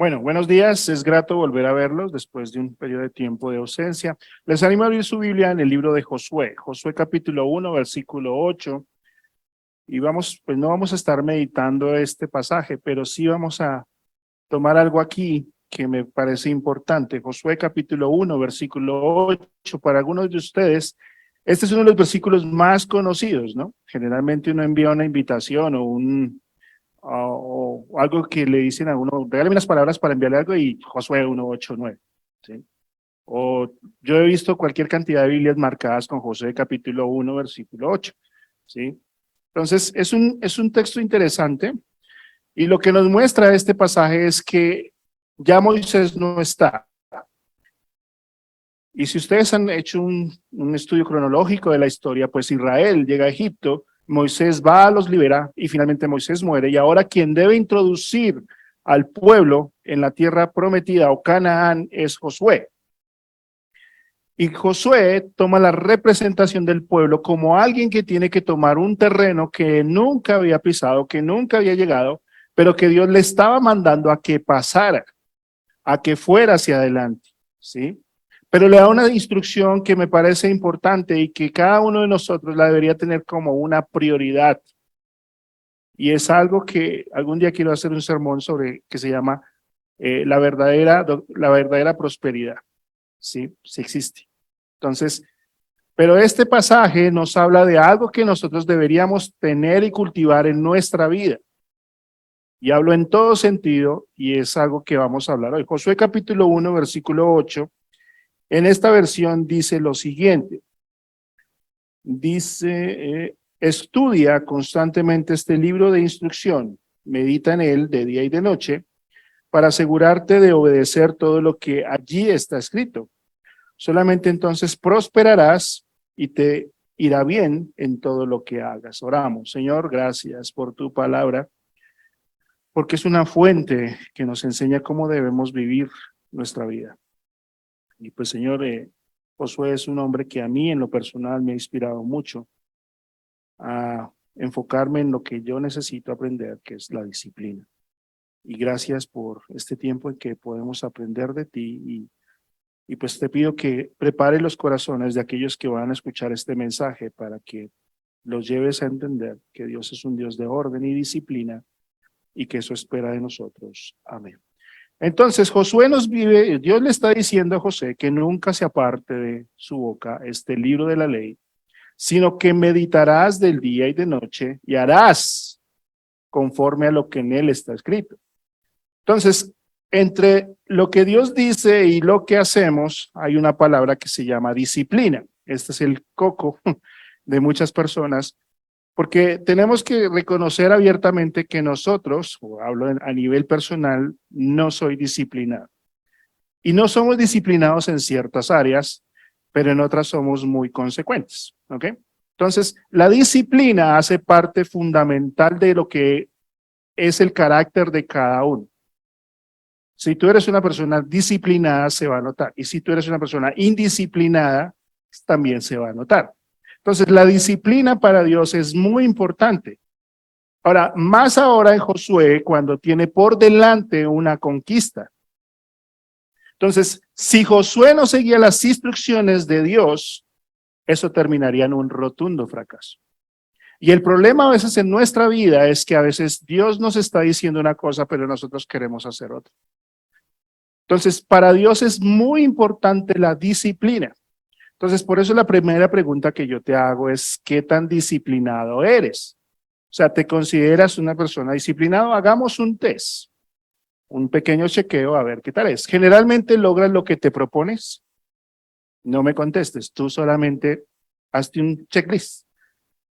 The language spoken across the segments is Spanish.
Bueno, buenos días, es grato volver a verlos después de un periodo de tiempo de ausencia. Les animo a abrir su Biblia en el libro de Josué, Josué capítulo 1, versículo 8, y pues no vamos a estar meditando este pasaje, pero sí vamos a tomar algo aquí que me parece importante. Josué capítulo 1, versículo 8, para algunos de ustedes, este es uno de los versículos más conocidos, ¿no? Generalmente uno envía una invitación o algo que le dicen a uno, regálame unas palabras para enviarle algo y Josué 1:8-9, ¿sí? O yo he visto cualquier cantidad de Biblias marcadas con Josué capítulo 1, versículo 8, ¿sí? Entonces, es un texto interesante y lo que nos muestra este pasaje es que ya Moisés no está. Y si ustedes han hecho un estudio cronológico de la historia, pues Israel llega a Egipto, Moisés va, los libera y finalmente Moisés muere. Y ahora quien debe introducir al pueblo en la tierra prometida o Canaán es Josué. Y Josué toma la representación del pueblo como alguien que tiene que tomar un terreno que nunca había pisado, que nunca había llegado, pero que Dios le estaba mandando a que pasara, a que fuera hacia adelante, ¿sí? Pero le da una instrucción que me parece importante y que cada uno de nosotros la debería tener como una prioridad. Y es algo que algún día quiero hacer un sermón sobre que se llama la verdadera prosperidad, ¿sí? Sí existe. Entonces, pero este pasaje nos habla de algo que nosotros deberíamos tener y cultivar en nuestra vida. Y hablo en todo sentido y es algo que vamos a hablar hoy. Josué capítulo 1, versículo 8. En esta versión dice lo siguiente, dice, estudia constantemente este libro de instrucción, medita en él de día y de noche, para asegurarte de obedecer todo lo que allí está escrito. Solamente entonces prosperarás y te irá bien en todo lo que hagas. Oramos, Señor, gracias por tu palabra, porque es una fuente que nos enseña cómo debemos vivir nuestra vida. Y pues, Señor, Josué es un hombre que a mí en lo personal me ha inspirado mucho a enfocarme en lo que yo necesito aprender, que es la disciplina. Y gracias por este tiempo en que podemos aprender de ti y pues te pido que prepare los corazones de aquellos que van a escuchar este mensaje para que los lleves a entender que Dios es un Dios de orden y disciplina y que eso espera de nosotros. Amén. Entonces Dios le está diciendo a José que nunca se aparte de su boca este libro de la ley, sino que meditarás del día y de noche y harás conforme a lo que en él está escrito. Entonces, entre lo que Dios dice y lo que hacemos, hay una palabra que se llama disciplina. Este es el coco de muchas personas, porque tenemos que reconocer abiertamente que nosotros, o hablo a nivel personal, no soy disciplinado. Y no somos disciplinados en ciertas áreas, pero en otras somos muy consecuentes, ¿ok? Entonces, la disciplina hace parte fundamental de lo que es el carácter de cada uno. Si tú eres una persona disciplinada, se va a notar. Y si tú eres una persona indisciplinada, también se va a notar. Entonces, la disciplina para Dios es muy importante. Ahora, más ahora en Josué, cuando tiene por delante una conquista. Entonces, si Josué no seguía las instrucciones de Dios, eso terminaría en un rotundo fracaso. Y el problema a veces en nuestra vida es que a veces Dios nos está diciendo una cosa, pero nosotros queremos hacer otra. Entonces, para Dios es muy importante la disciplina. Entonces, por eso la primera pregunta que yo te hago es, ¿qué tan disciplinado eres? O sea, ¿te consideras una persona disciplinada? Hagamos un test, un pequeño chequeo, a ver qué tal es. ¿Generalmente logras lo que te propones? No me contestes, tú solamente hazte un checklist.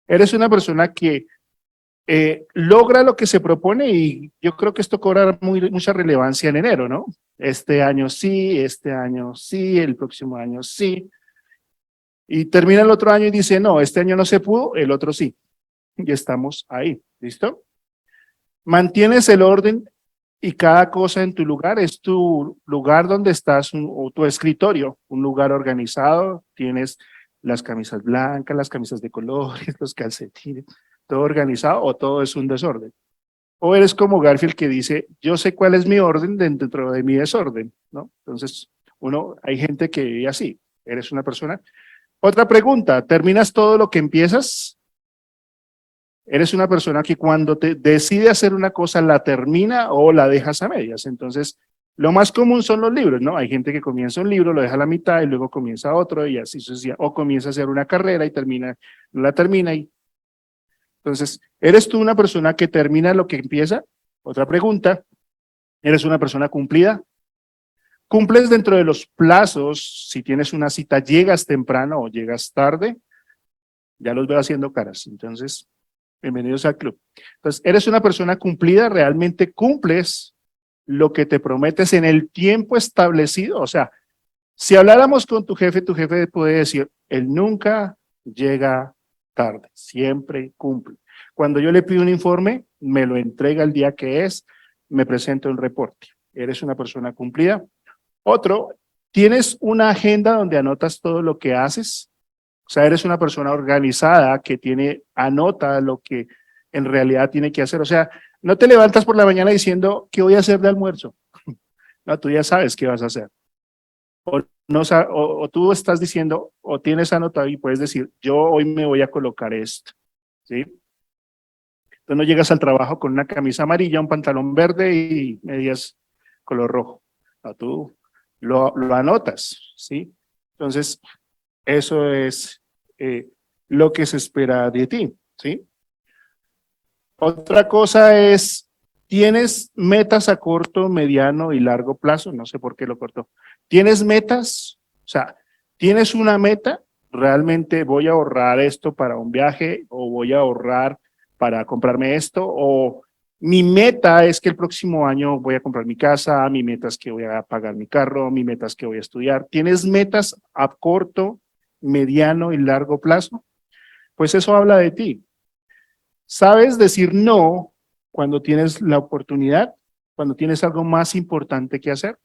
Eres una persona que logra lo que se propone y yo creo que esto cobra mucha relevancia en enero, ¿no? Este año sí, el próximo año sí. Y termina el otro año y dice, no, este año no se pudo, el otro sí. Y estamos ahí, ¿listo? Mantienes el orden y cada cosa en tu lugar, es tu lugar donde estás o tu escritorio, un lugar organizado, tienes las camisas blancas, las camisas de colores, los calcetines, todo organizado o todo es un desorden. O eres como Garfield que dice, yo sé cuál es mi orden dentro de mi desorden, ¿no? Entonces, hay gente que vive así. Eres una persona. Otra pregunta, ¿terminas todo lo que empiezas? Eres una persona que cuando te decide hacer una cosa la termina o la dejas a medias. Entonces, lo más común son los libros, ¿no? Hay gente que comienza un libro, lo deja a la mitad y luego comienza otro y así sucesivamente. O comienza a hacer una carrera y no la termina. Entonces, ¿eres tú una persona que termina lo que empieza? Otra pregunta, ¿eres una persona cumplida? ¿Cumples dentro de los plazos? Si tienes una cita, ¿llegas temprano o llegas tarde? Ya los veo haciendo caras. Entonces, bienvenidos al club. Entonces, ¿eres una persona cumplida? ¿Realmente cumples lo que te prometes en el tiempo establecido? O sea, si habláramos con tu jefe puede decir, él nunca llega tarde, siempre cumple. Cuando yo le pido un informe, me lo entrega el día que es, me presenta un reporte. ¿Eres una persona cumplida? Otro, ¿tienes una agenda donde anotas todo lo que haces? O sea, eres una persona organizada que anota lo que en realidad tiene que hacer. O sea, no te levantas por la mañana diciendo, ¿qué voy a hacer de almuerzo? No, tú ya sabes qué vas a hacer. O, no, o tú estás diciendo, o tienes anotado y puedes decir, yo hoy me voy a colocar esto, ¿sí? Entonces no llegas al trabajo con una camisa amarilla, un pantalón verde y medias color rojo. No, tú lo anotas, ¿sí? Entonces, eso es lo que se espera de ti, ¿sí? Otra cosa es, ¿tienes metas a corto, mediano y largo plazo? No sé por qué lo cortó. ¿Tienes metas? O sea, ¿tienes una meta? ¿Realmente voy a ahorrar esto para un viaje o voy a ahorrar para comprarme esto? ¿O mi meta es que el próximo año voy a comprar mi casa, mi meta es que voy a pagar mi carro, mi meta es que voy a estudiar? ¿Tienes metas a corto, mediano y largo plazo? Pues eso habla de ti. ¿Sabes decir no cuando tienes la oportunidad, cuando tienes algo más importante que hacer?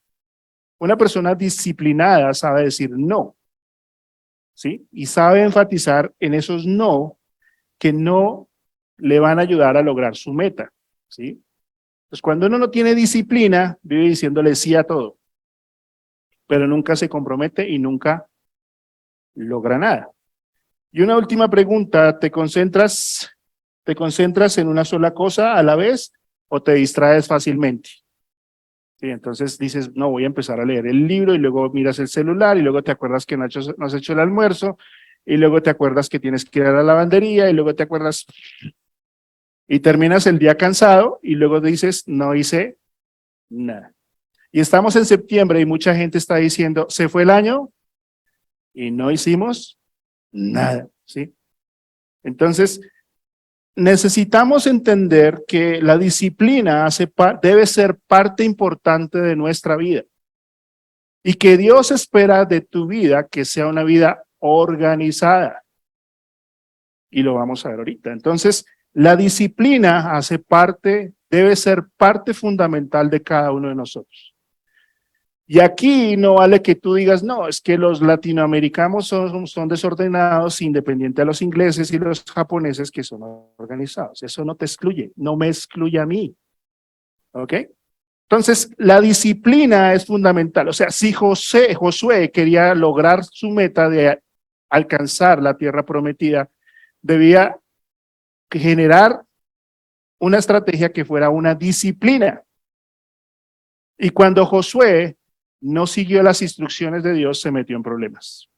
Una persona disciplinada sabe decir no, ¿sí? Y sabe enfatizar en esos no que no le van a ayudar a lograr su meta, ¿sí? Pues cuando uno no tiene disciplina, vive diciéndole sí a todo, pero nunca se compromete y nunca logra nada. Y una última pregunta, ¿te concentras en una sola cosa a la vez o te distraes fácilmente? Sí, entonces dices, no, voy a empezar a leer el libro y luego miras el celular y luego te acuerdas que no has hecho el almuerzo y luego te acuerdas que tienes que ir a la lavandería y luego te acuerdas y terminas el día cansado y luego dices, no hice nada. Y estamos en septiembre y mucha gente está diciendo, se fue el año y no hicimos nada, ¿sí? Entonces, necesitamos entender que la disciplina debe ser parte importante de nuestra vida y que Dios espera de tu vida que sea una vida organizada. Y lo vamos a ver ahorita. Entonces, la disciplina debe ser parte fundamental de cada uno de nosotros. Y aquí no vale que tú digas, no, es que los latinoamericanos son desordenados, independiente de los ingleses y los japoneses que son organizados. Eso no te excluye, no me excluye a mí. ¿Ok? Entonces, la disciplina es fundamental. O sea, si Josué quería lograr su meta de alcanzar la tierra prometida, debía generar una estrategia que fuera una disciplina. Y cuando Josué no siguió las instrucciones de Dios, se metió en problemas.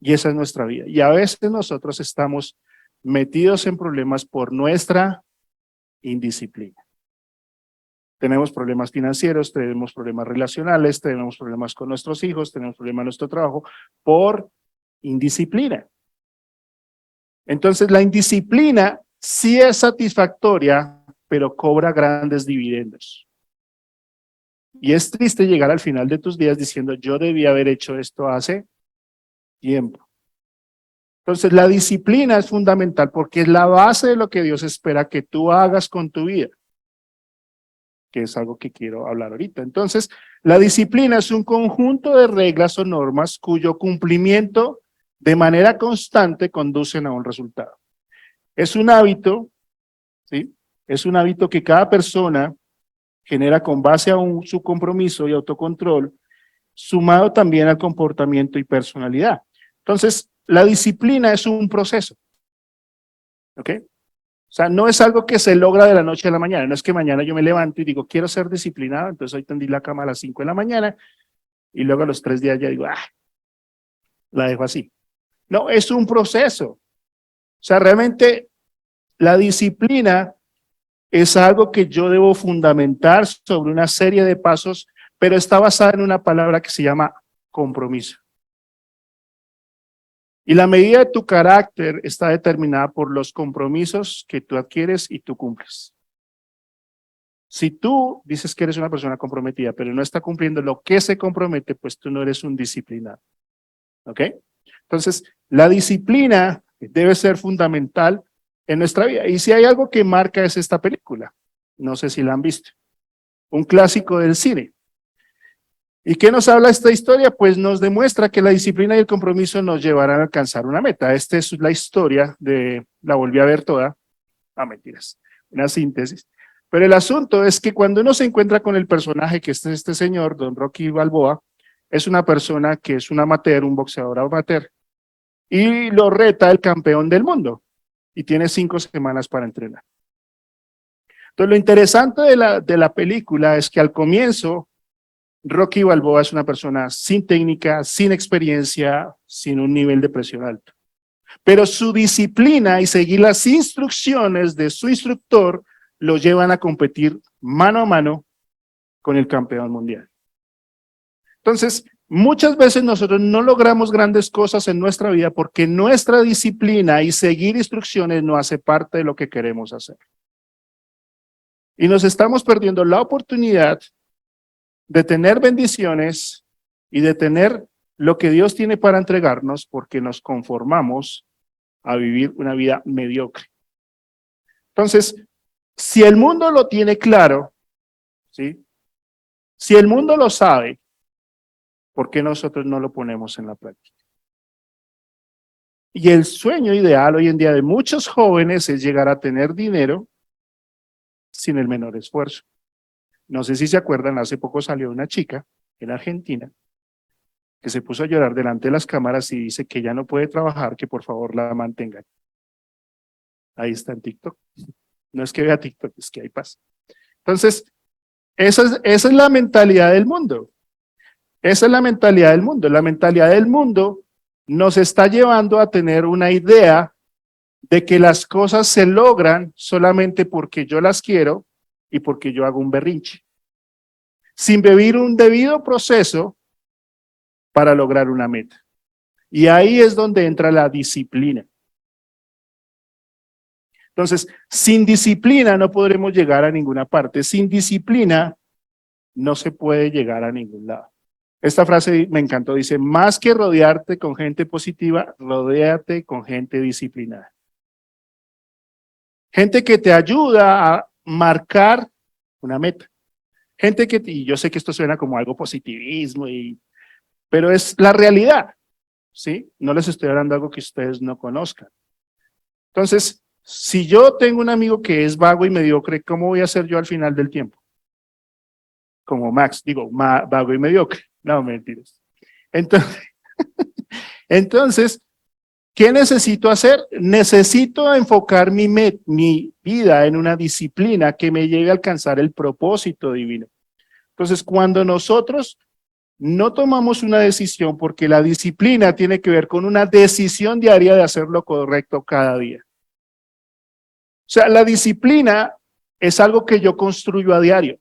Y esa es nuestra vida. Y a veces nosotros estamos metidos en problemas por nuestra indisciplina. Tenemos problemas financieros, tenemos problemas relacionales, tenemos problemas con nuestros hijos, tenemos problemas en nuestro trabajo por indisciplina. Entonces la indisciplina sí es satisfactoria, pero cobra grandes dividendos. Y es triste llegar al final de tus días diciendo, yo debía haber hecho esto hace tiempo. Entonces la disciplina es fundamental porque es la base de lo que Dios espera que tú hagas con tu vida, que es algo que quiero hablar ahorita. Entonces, la disciplina es un conjunto de reglas o normas cuyo cumplimiento de manera constante conducen a un resultado. Es un hábito, ¿sí? Es un hábito que cada persona genera con base a su compromiso y autocontrol, sumado también al comportamiento y personalidad. Entonces, la disciplina es un proceso, ¿ok? O sea, no es algo que se logra de la noche a la mañana. No es que mañana yo me levanto y digo, quiero ser disciplinado, entonces hoy tendí la cama a las 5 de la mañana y luego a los 3 días ya digo, la dejo así. No, es un proceso. O sea, realmente la disciplina es algo que yo debo fundamentar sobre una serie de pasos, pero está basada en una palabra que se llama compromiso. Y la medida de tu carácter está determinada por los compromisos que tú adquieres y tú cumples. Si tú dices que eres una persona comprometida, pero no está cumpliendo lo que se compromete, pues tú no eres un disciplinado. ¿Ok? Entonces, la disciplina debe ser fundamental en nuestra vida. Y si hay algo que marca es esta película. No sé si la han visto. Un clásico del cine. ¿Y qué nos habla esta historia? Pues nos demuestra que la disciplina y el compromiso nos llevarán a alcanzar una meta. Esta es la historia la volví a ver toda. Mentiras. Una síntesis. Pero el asunto es que cuando uno se encuentra con el personaje que es este señor, don Rocky Balboa, es una persona que es un amateur, un boxeador amateur, y lo reta el campeón del mundo, y tiene 5 semanas para entrenar. Entonces, lo interesante de la película es que al comienzo, Rocky Balboa es una persona sin técnica, sin experiencia, sin un nivel de presión alto. Pero su disciplina y seguir las instrucciones de su instructor lo llevan a competir mano a mano con el campeón mundial. Entonces, muchas veces nosotros no logramos grandes cosas en nuestra vida porque nuestra disciplina y seguir instrucciones no hace parte de lo que queremos hacer. Y nos estamos perdiendo la oportunidad de tener bendiciones y de tener lo que Dios tiene para entregarnos porque nos conformamos a vivir una vida mediocre. Entonces, si el mundo lo tiene claro, ¿sí? Si el mundo lo sabe, ¿por qué nosotros no lo ponemos en la práctica? Y el sueño ideal hoy en día de muchos jóvenes es llegar a tener dinero sin el menor esfuerzo. No sé si se acuerdan, hace poco salió una chica en Argentina que se puso a llorar delante de las cámaras y dice que ya no puede trabajar, que por favor la mantengan. Ahí está en TikTok. No es que vea TikTok, es que hay paz. Entonces, esa es la mentalidad del mundo. Esa es la mentalidad del mundo. La mentalidad del mundo nos está llevando a tener una idea de que las cosas se logran solamente porque yo las quiero y porque yo hago un berrinche, sin vivir un debido proceso para lograr una meta. Y ahí es donde entra la disciplina. Entonces, sin disciplina no podremos llegar a ninguna parte. Sin disciplina no se puede llegar a ningún lado. Esta frase me encantó, dice, más que rodearte con gente positiva, rodéate con gente disciplinada. Gente que te ayuda a marcar una meta. Gente que, y yo sé que esto suena como algo positivismo, pero es la realidad, ¿sí? No les estoy hablando de algo que ustedes no conozcan. Entonces, si yo tengo un amigo que es vago y mediocre, ¿cómo voy a ser yo al final del tiempo? Como Max, digo, vago y mediocre. No, mentiras. Entonces, ¿qué necesito hacer? Necesito enfocar mi vida en una disciplina que me lleve a alcanzar el propósito divino. Entonces, cuando nosotros no tomamos una decisión, porque la disciplina tiene que ver con una decisión diaria de hacer lo correcto cada día. O sea, la disciplina es algo que yo construyo a diario.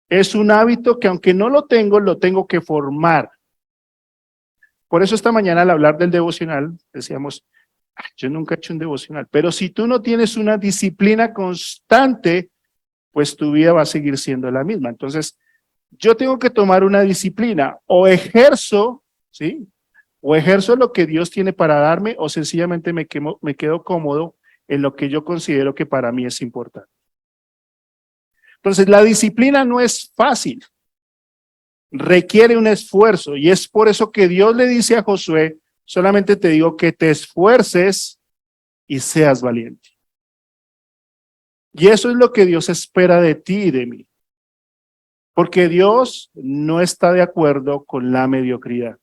Es un hábito que aunque no lo tengo que formar. Por eso esta mañana al hablar del devocional decíamos, yo nunca he hecho un devocional, pero si tú no tienes una disciplina constante, pues tu vida va a seguir siendo la misma. Entonces, yo tengo que tomar una disciplina, o ejerzo, ¿sí? O ejerzo lo que Dios tiene para darme, o sencillamente me quedo cómodo en lo que yo considero que para mí es importante. Entonces, la disciplina no es fácil, requiere un esfuerzo, y es por eso que Dios le dice a Josué, solamente te digo que te esfuerces y seas valiente. Y eso es lo que Dios espera de ti y de mí. Porque Dios no está de acuerdo con la mediocridad.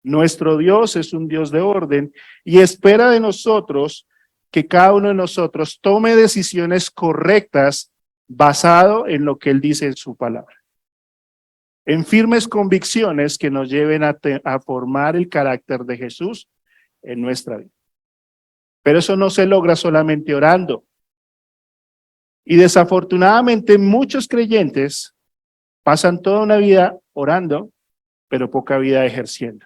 Nuestro Dios es un Dios de orden y espera de nosotros que cada uno de nosotros tome decisiones correctas basado en lo que Él dice en su palabra. En firmes convicciones que nos lleven a formar el carácter de Jesús en nuestra vida. Pero eso no se logra solamente orando. Y desafortunadamente muchos creyentes pasan toda una vida orando, pero poca vida ejerciendo.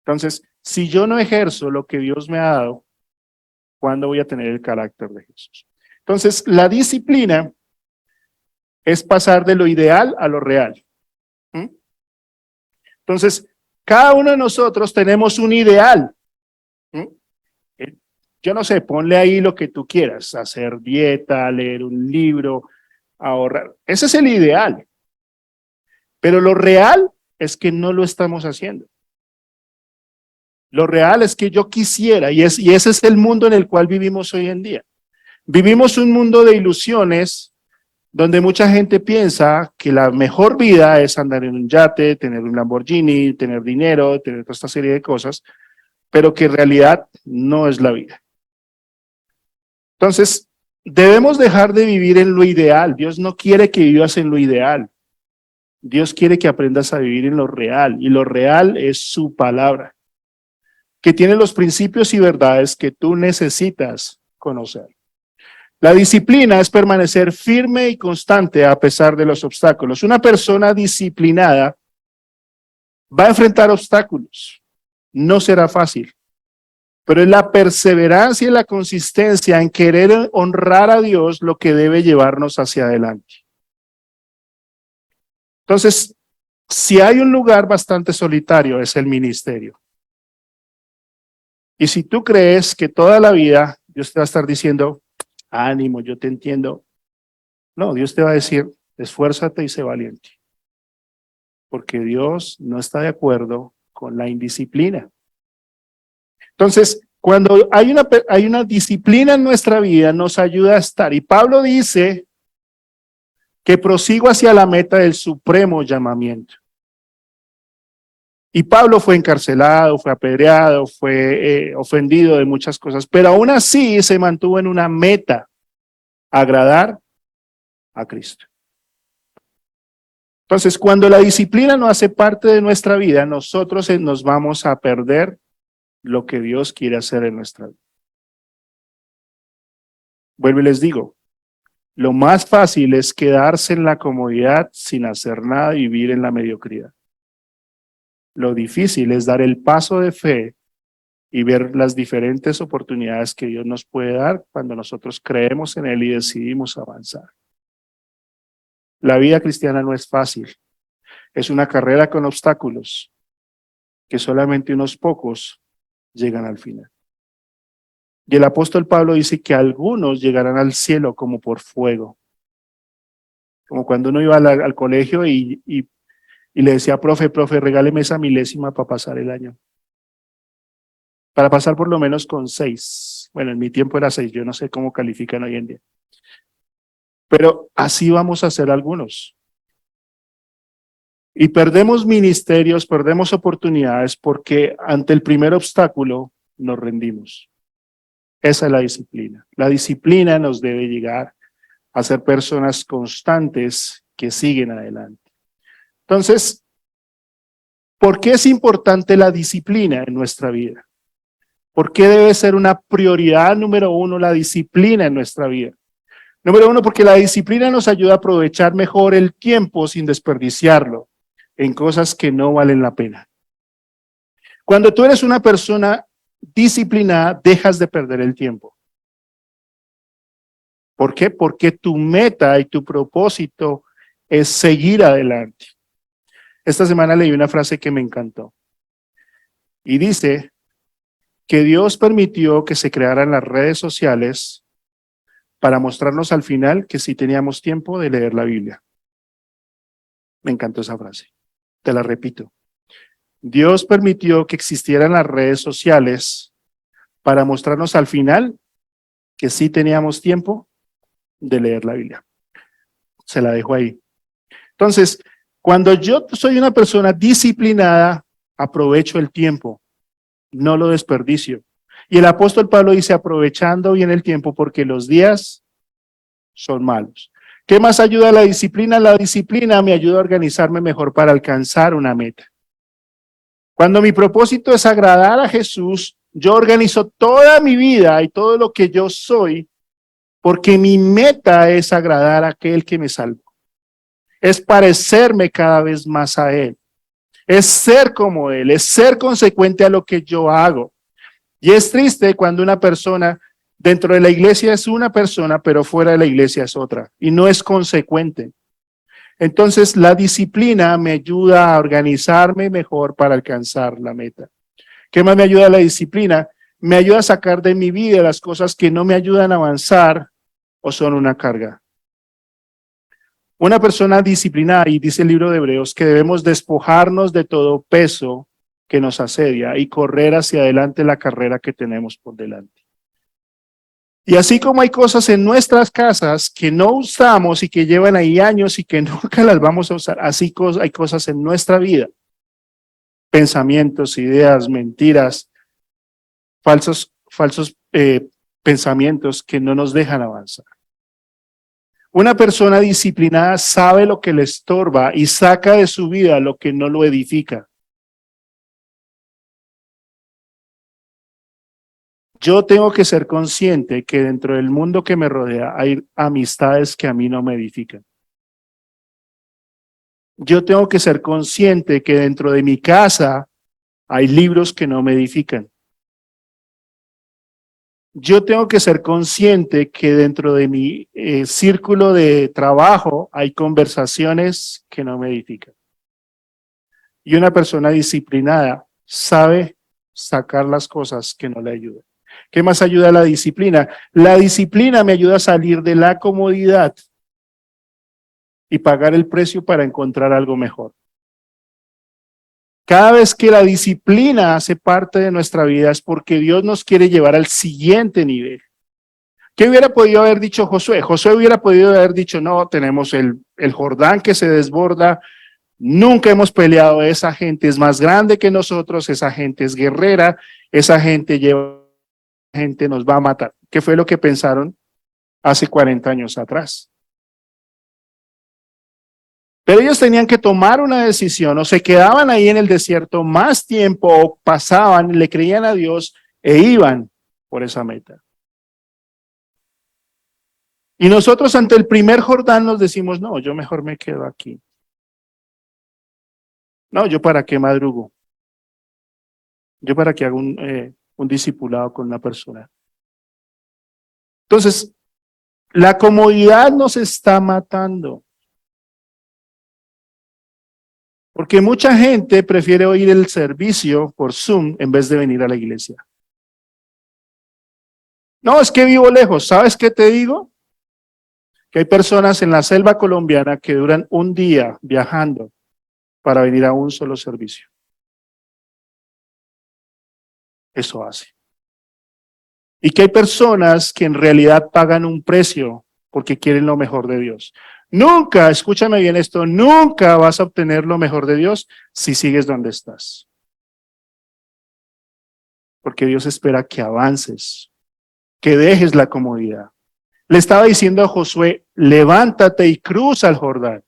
Entonces, si yo no ejerzo lo que Dios me ha dado, ¿cuándo voy a tener el carácter de Jesús? Entonces, la disciplina es pasar de lo ideal a lo real. ¿Mm? Entonces, cada uno de nosotros tenemos un ideal. ¿Mm? Yo no sé, ponle ahí lo que tú quieras, hacer dieta, leer un libro, ahorrar. Ese es el ideal. Pero lo real es que no lo estamos haciendo. Lo real es que yo quisiera, y ese es el mundo en el cual vivimos hoy en día. Vivimos un mundo de ilusiones donde mucha gente piensa que la mejor vida es andar en un yate, tener un Lamborghini, tener dinero, tener toda esta serie de cosas, pero que en realidad no es la vida. Entonces, debemos dejar de vivir en lo ideal. Dios no quiere que vivas en lo ideal. Dios quiere que aprendas a vivir en lo real, y lo real es su palabra, que tiene los principios y verdades que tú necesitas conocer. La disciplina es permanecer firme y constante a pesar de los obstáculos. Una persona disciplinada va a enfrentar obstáculos. No será fácil, pero es la perseverancia y la consistencia en querer honrar a Dios lo que debe llevarnos hacia adelante. Entonces, si hay un lugar bastante solitario, es el ministerio. Y si tú crees que toda la vida Dios te va a estar diciendo, ánimo, yo te entiendo. No, Dios te va a decir, esfuérzate y sé valiente. Porque Dios no está de acuerdo con la indisciplina. Entonces, cuando hay una disciplina en nuestra vida, nos ayuda a estar. Y Pablo dice que prosigo hacia la meta del supremo llamamiento. Y Pablo fue encarcelado, fue apedreado, fue ofendido de muchas cosas, pero aún así se mantuvo en una meta, agradar a Cristo. Entonces, cuando la disciplina no hace parte de nuestra vida, nosotros nos vamos a perder lo que Dios quiere hacer en nuestra vida. Vuelvo y les digo, lo más fácil es quedarse en la comodidad sin hacer nada y vivir en la mediocridad. Lo difícil es dar el paso de fe y ver las diferentes oportunidades que Dios nos puede dar cuando nosotros creemos en Él y decidimos avanzar. La vida cristiana no es fácil. Es una carrera con obstáculos que solamente unos pocos llegan al final. Y el apóstol Pablo dice que algunos llegarán al cielo como por fuego. Como cuando uno iba al colegio y le decía, profe, regáleme esa milésima para pasar el año. Para pasar por lo menos con 6. Bueno, en mi tiempo era 6, yo no sé cómo califican hoy en día. Pero así vamos a ser algunos. Y perdemos ministerios, perdemos oportunidades porque ante el primer obstáculo nos rendimos. Esa es la disciplina. La disciplina nos debe llegar a ser personas constantes que siguen adelante. Entonces, ¿por qué es importante la disciplina en nuestra vida? ¿Por qué debe ser una prioridad número uno la disciplina en nuestra vida? Número uno, porque la disciplina nos ayuda a aprovechar mejor el tiempo sin desperdiciarlo en cosas que no valen la pena. Cuando tú eres una persona disciplinada, dejas de perder el tiempo. ¿Por qué? Porque tu meta y tu propósito es seguir adelante. Esta semana leí una frase que me encantó. Y dice que Dios permitió que se crearan las redes sociales para mostrarnos al final que sí teníamos tiempo de leer la Biblia. Me encantó esa frase. Te la repito. Dios permitió que existieran las redes sociales para mostrarnos al final que sí teníamos tiempo de leer la Biblia. Se la dejo ahí. Entonces, cuando yo soy una persona disciplinada, aprovecho el tiempo, no lo desperdicio. Y el apóstol Pablo dice, aprovechando bien el tiempo porque los días son malos. ¿Qué más ayuda a la disciplina? La disciplina me ayuda a organizarme mejor para alcanzar una meta. Cuando mi propósito es agradar a Jesús, yo organizo toda mi vida y todo lo que yo soy porque mi meta es agradar a aquel que me salvó. Es parecerme cada vez más a Él. Es ser como Él, es ser consecuente a lo que yo hago. Y es triste cuando una persona dentro de la iglesia es una persona, pero fuera de la iglesia es otra, y no es consecuente. Entonces, la disciplina me ayuda a organizarme mejor para alcanzar la meta. ¿Qué más me ayuda la disciplina? Me ayuda a sacar de mi vida las cosas que no me ayudan a avanzar o son una carga. Una persona disciplinada, y dice el libro de Hebreos, que debemos despojarnos de todo peso que nos asedia y correr hacia adelante la carrera que tenemos por delante. Y así como hay cosas en nuestras casas que no usamos y que llevan ahí años y que nunca las vamos a usar, así hay cosas en nuestra vida. Pensamientos, ideas, mentiras, falsos pensamientos que no nos dejan avanzar. Una persona disciplinada sabe lo que le estorba y saca de su vida lo que no lo edifica. Yo tengo que ser consciente que dentro del mundo que me rodea hay amistades que a mí no me edifican. Yo tengo que ser consciente que dentro de mi casa hay libros que no me edifican. Yo tengo que ser consciente que dentro de mi círculo de trabajo hay conversaciones que no me edifican. Y una persona disciplinada sabe sacar las cosas que no le ayudan. ¿Qué más ayuda a la disciplina? La disciplina me ayuda a salir de la comodidad y pagar el precio para encontrar algo mejor. Cada vez que la disciplina hace parte de nuestra vida es porque Dios nos quiere llevar al siguiente nivel. ¿Qué hubiera podido haber dicho Josué? Josué hubiera podido haber dicho, no, tenemos el Jordán que se desborda, nunca hemos peleado, esa gente es más grande que nosotros, esa gente es guerrera, esa gente nos va a matar. ¿Qué fue lo que pensaron hace 40 años atrás? Pero ellos tenían que tomar una decisión, o se quedaban ahí en el desierto más tiempo, o pasaban, le creían a Dios e iban por esa meta. Y nosotros ante el primer Jordán nos decimos, no, yo mejor me quedo aquí. No, yo para qué madrugo. Yo para qué hago un discipulado con una persona. Entonces, la comodidad nos está matando. Porque mucha gente prefiere oír el servicio por Zoom en vez de venir a la iglesia. No, es que vivo lejos. ¿Sabes qué te digo? Que hay personas en la selva colombiana que duran un día viajando para venir a un solo servicio. Eso hace. Y que hay personas que en realidad pagan un precio porque quieren lo mejor de Dios. Nunca, escúchame bien esto, nunca vas a obtener lo mejor de Dios si sigues donde estás. Porque Dios espera que avances, que dejes la comodidad. Le estaba diciendo a Josué, levántate y cruza el Jordán,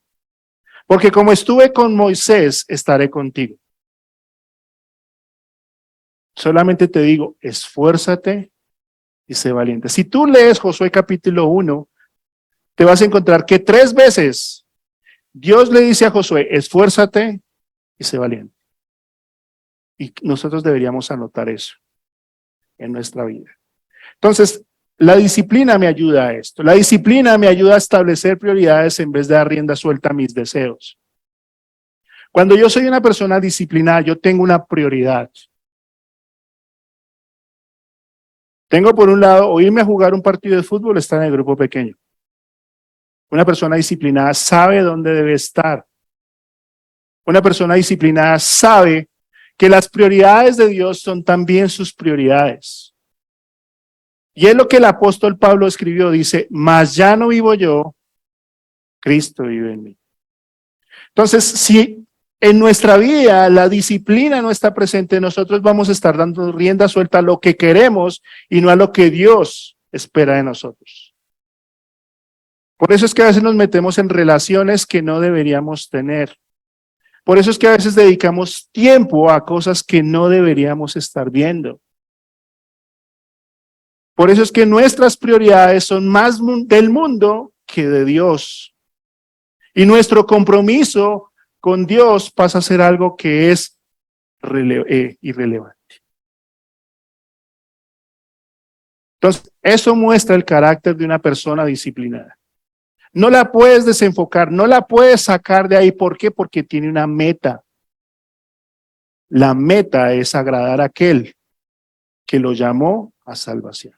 porque como estuve con Moisés, estaré contigo. Solamente te digo, esfuérzate y sé valiente. Si tú lees Josué capítulo 1, te vas a encontrar que 3 veces Dios le dice a Josué, esfuérzate y sé valiente. Y nosotros deberíamos anotar eso en nuestra vida. Entonces, la disciplina me ayuda a esto. La disciplina me ayuda a establecer prioridades en vez de dar rienda suelta a mis deseos. Cuando yo soy una persona disciplinada, yo tengo una prioridad. Tengo por un lado, o irme a jugar un partido de fútbol, estar en el grupo pequeño. Una persona disciplinada sabe dónde debe estar. Una persona disciplinada sabe que las prioridades de Dios son también sus prioridades. Y es lo que el apóstol Pablo escribió, dice, mas ya no vivo yo, Cristo vive en mí. Entonces, si en nuestra vida la disciplina no está presente, nosotros vamos a estar dando rienda suelta a lo que queremos y no a lo que Dios espera de nosotros. Por eso es que a veces nos metemos en relaciones que no deberíamos tener. Por eso es que a veces dedicamos tiempo a cosas que no deberíamos estar viendo. Por eso es que nuestras prioridades son más del mundo que de Dios. Y nuestro compromiso con Dios pasa a ser algo que es irrelevante. Entonces, eso muestra el carácter de una persona disciplinada. No la puedes desenfocar, no la puedes sacar de ahí. ¿Por qué? Porque tiene una meta. La meta es agradar a aquel que lo llamó a salvación.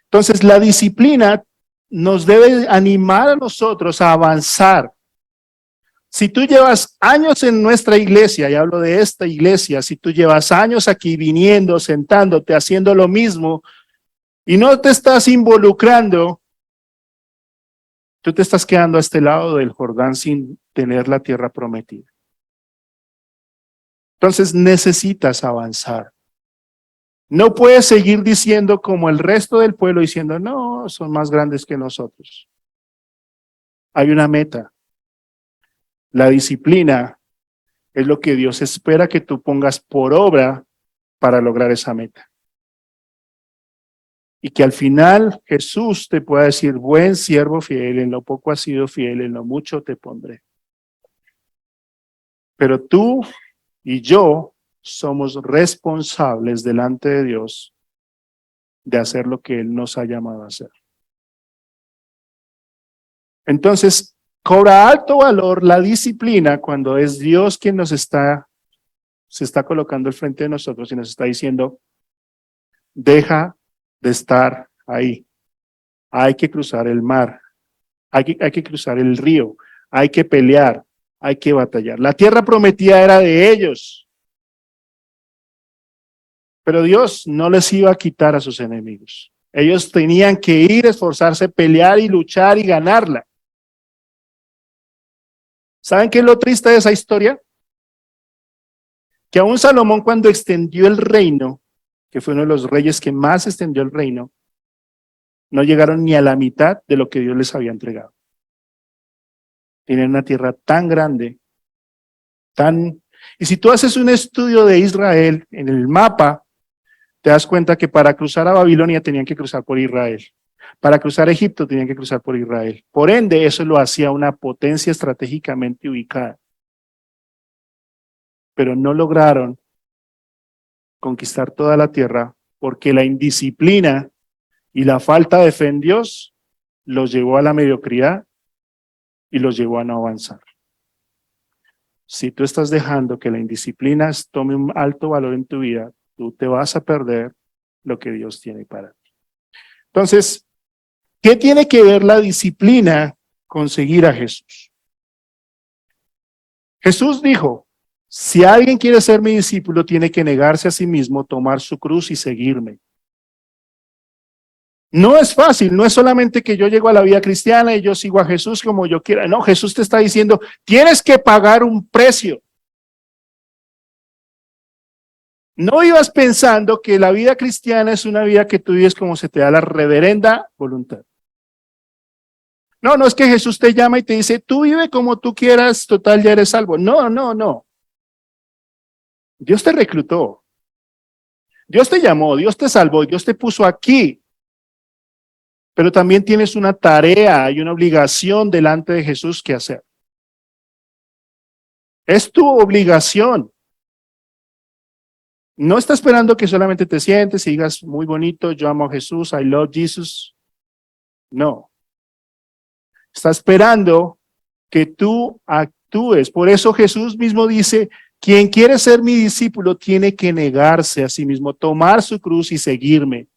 Entonces, la disciplina nos debe animar a nosotros a avanzar. Si tú llevas años en nuestra iglesia, y hablo de esta iglesia, si tú llevas años aquí viniendo, sentándote, haciendo lo mismo, y no te estás involucrando, tú te estás quedando a este lado del Jordán sin tener la tierra prometida. Entonces necesitas avanzar. No puedes seguir diciendo como el resto del pueblo, diciendo, no, son más grandes que nosotros. Hay una meta. La disciplina es lo que Dios espera que tú pongas por obra para lograr esa meta. Y que al final Jesús te pueda decir, buen siervo fiel, en lo poco has sido fiel, en lo mucho te pondré. Pero tú y yo somos responsables delante de Dios de hacer lo que Él nos ha llamado a hacer. Entonces, cobra alto valor la disciplina cuando es Dios quien se está colocando al frente de nosotros y nos está diciendo, deja de estar ahí. Hay que cruzar el mar, hay que cruzar el río, hay que pelear, hay que batallar. La tierra prometida era de ellos, pero Dios no les iba a quitar a sus enemigos. Ellos tenían que ir, esforzarse, pelear y luchar y ganarla. ¿Saben qué es lo triste de esa historia? Que aún Salomón, cuando extendió el reino, que fue uno de los reyes que más extendió el reino, no llegaron ni a la mitad de lo que Dios les había entregado. Tienen una tierra tan grande, y si tú haces un estudio de Israel en el mapa, te das cuenta que para cruzar a Babilonia tenían que cruzar por Israel. Para cruzar a Egipto tenían que cruzar por Israel. Por ende, eso lo hacía una potencia estratégicamente ubicada. Pero no lograron conquistar toda la tierra porque la indisciplina y la falta de fe en Dios los llevó a la mediocridad y los llevó a no avanzar. Si tú estás dejando que la indisciplina tome un alto valor en tu vida, tú te vas a perder lo que Dios tiene para ti. Entonces, ¿qué tiene que ver la disciplina con seguir a Jesús? Jesús dijo, si alguien quiere ser mi discípulo, tiene que negarse a sí mismo, tomar su cruz y seguirme. No es fácil, no es solamente que yo llego a la vida cristiana y yo sigo a Jesús como yo quiera. No, Jesús te está diciendo, tienes que pagar un precio. No ibas pensando que la vida cristiana es una vida que tú vives como se te da la reverenda voluntad. No, no es que Jesús te llama y te dice, tú vive como tú quieras, total ya eres salvo. No, no, no. Dios te reclutó. Dios te llamó, Dios te salvó, Dios te puso aquí. Pero también tienes una tarea y una obligación delante de Jesús que hacer. Es tu obligación. No está esperando que solamente te sientes y digas, muy bonito, yo amo a Jesús, I love Jesus. No. Está esperando que tú actúes. Por eso Jesús mismo dice, quien quiere ser mi discípulo tiene que negarse a sí mismo, tomar su cruz y seguirme.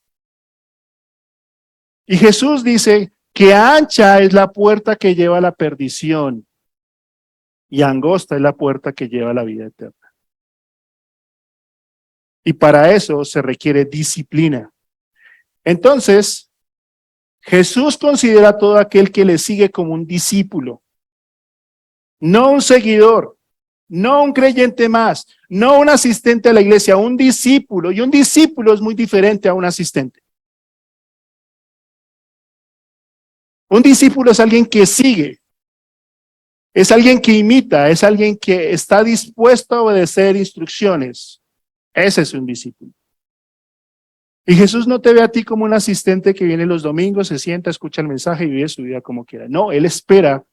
Y Jesús dice que ancha es la puerta que lleva a la perdición y angosta es la puerta que lleva a la vida eterna. Y para eso se requiere disciplina. Entonces, Jesús considera a todo aquel que le sigue como un discípulo, no un seguidor, no un creyente más, no un asistente a la iglesia, un discípulo. Y un discípulo es muy diferente a un asistente. Un discípulo es alguien que sigue, es alguien que imita, es alguien que está dispuesto a obedecer instrucciones. Ese es un discípulo. Y Jesús no te ve a ti como un asistente que viene los domingos, se sienta, escucha el mensaje y vive su vida como quiera. No, Él espera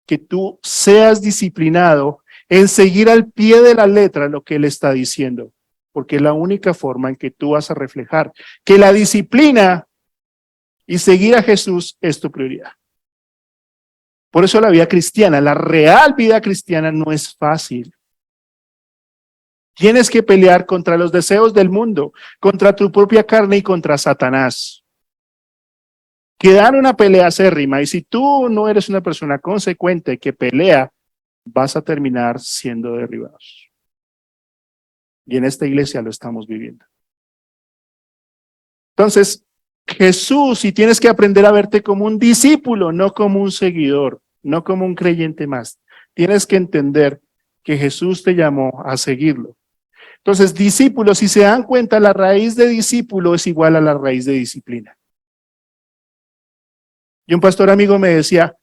que tú seas disciplinado en seguir al pie de la letra lo que Él está diciendo, porque es la única forma en que tú vas a reflejar que la disciplina y seguir a Jesús es tu prioridad. Por eso la vida cristiana, la real vida cristiana no es fácil. Tienes que pelear contra los deseos del mundo, contra tu propia carne y contra Satanás. Que dan una pelea acérrima, y si tú no eres una persona consecuente que pelea, vas a terminar siendo derribados. Y en esta iglesia lo estamos viviendo. Entonces, Jesús, si tienes que aprender a verte como un discípulo, no como un seguidor, no como un creyente más. Tienes que entender que Jesús te llamó a seguirlo. Entonces, discípulo, si se dan cuenta, la raíz de discípulo es igual a la raíz de disciplina. Y un pastor amigo me decía,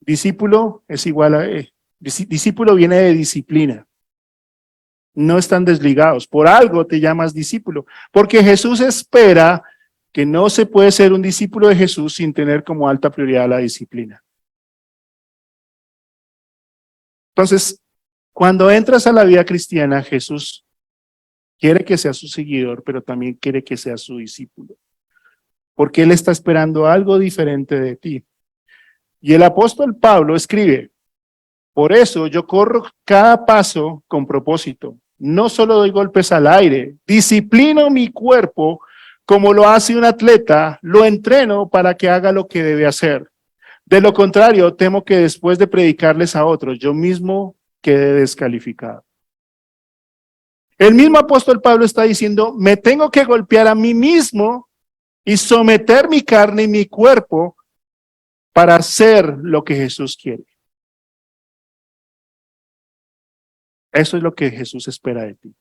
discípulo es igual a, discípulo viene de disciplina. No están desligados. Por algo te llamas discípulo. Porque Jesús espera que no se puede ser un discípulo de Jesús sin tener como alta prioridad la disciplina. Entonces, cuando entras a la vida cristiana, Jesús quiere que seas su seguidor, pero también quiere que seas su discípulo. Porque Él está esperando algo diferente de ti. Y el apóstol Pablo escribe, por eso yo corro cada paso con propósito. No solo doy golpes al aire, disciplino mi cuerpo como lo hace un atleta, lo entreno para que haga lo que debe hacer. De lo contrario, temo que después de predicarles a otros, yo mismo quede descalificado. El mismo apóstol Pablo está diciendo, me tengo que golpear a mí mismo y someter mi carne y mi cuerpo para hacer lo que Jesús quiere. Eso es lo que Jesús espera de ti.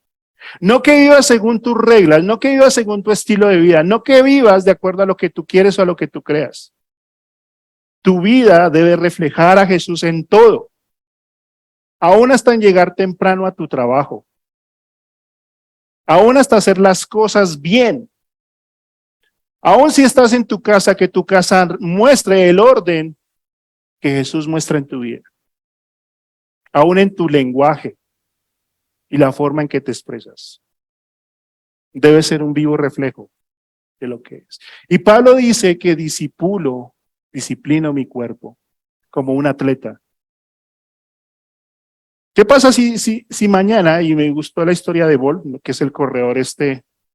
No que vivas según tus reglas, no que vivas según tu estilo de vida, no que vivas de acuerdo a lo que tú quieres o a lo que tú creas. Tu vida debe reflejar a Jesús en todo, aún hasta en llegar temprano a tu trabajo, aún hasta hacer las cosas bien, aún si estás en tu casa, que tu casa muestre el orden que Jesús muestra en tu vida, aún en tu lenguaje y la forma en que te expresas. Debe ser un vivo reflejo de lo que es. Y Pablo dice que disciplino mi cuerpo como un atleta. ¿Qué pasa si mañana, y me gustó la historia de Bolt, que es el corredor